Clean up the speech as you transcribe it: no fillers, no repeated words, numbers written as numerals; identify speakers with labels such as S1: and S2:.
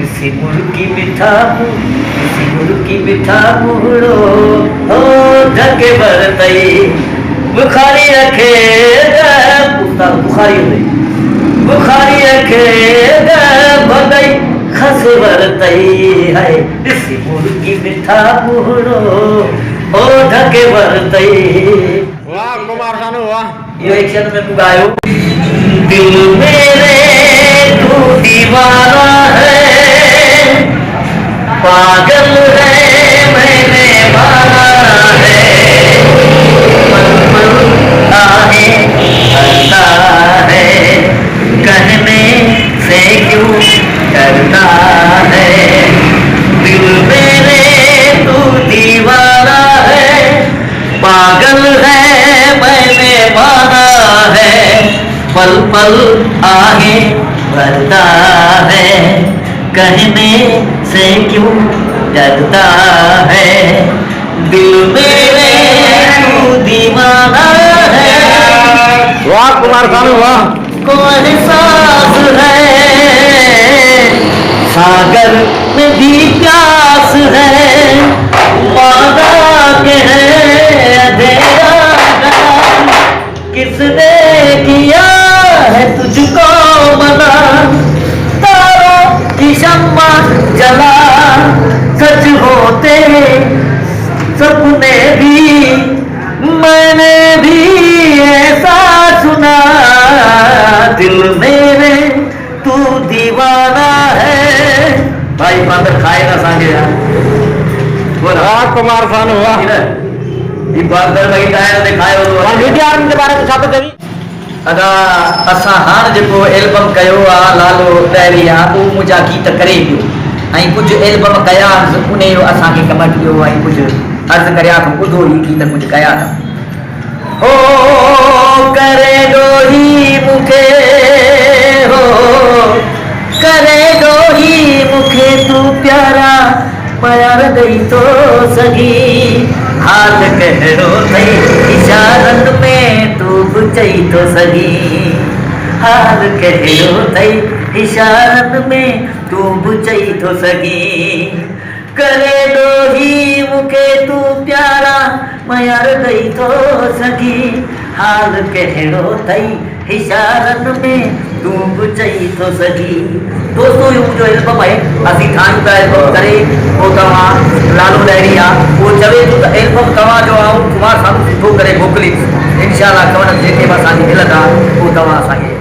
S1: किसी मुर्गी बिठा मुड़ो हो ढके बरतई बुखारी रखे बुखारी रखे भदई खस बरतई है किसी मुर्गी बिठा मुड़ो हो ढके बरतई।
S2: वाह कुमार सानू वाह।
S1: ये एक शब्द में गायो दिल मेरे तू दीवाना है पागल है मैंने माना है पल पल आहे आता है कहने से क्यों डरता है दिल मेरे तू दीवाना है पागल है मैंने माना है पल पल आगे बढ़ता है कहने से क्यों डरता है दिल मेरे तू दीवाना है।
S2: वाह कुमार सानू वाह।
S1: को एहसास है सागर में भी प्यास है वादा के है अंधेरा किसने किया है तुझको मना तारों की शम्मा जला सच होते सपने भी मैंने भी ऐसा सुना दिल मेरे तू दीवाना है। भाई मातर खाए ना सांगे यार
S2: वाह कुमार सानू वाह।
S1: ये बात कर भाई खाए ना खाए हो
S2: मीडिया के बारे में छाप करी
S1: अदा असां हाण जेको एल्बम कयो आहे लालो डायरी आहे उहो मुंहिंजा गीत करे पियो ऐं कुझु एल्बम कया उन जो असांखे कमेंट ॾियो ऐं कुझु अर्ज़ु करिया त ॿुधो ई गीत कुझु कया था हो करे ॾोही मूंखे हो करे ॾोही मूंखे तूं प्यारा प्यार ॾेई थो सघी हाल कहिड़ो अथई इशारनि में तूं बि चई थो सघी हाल कहिड़ो अथई इशारनि में तूं बि चई थो सघी करे ॾोही मूंखे तूं प्यारा प्यार ॾेई थो सघी हाल कहिड़ो अथई इशारनि में तूं बि चई थो सघी। दोस्तों इहो मुंहिंजो एल्बम आहे असीं ठाहियूं था एल्बम करे पोइ तव्हां लालो डायरी आहे उहो चवे थो त एल्बम तव्हांजो आहे कुमार सानू सुठो करे मोकिलींदुसि इनशाला कवण जेके बि असांजी मिलंदा उहो तव्हां असांखे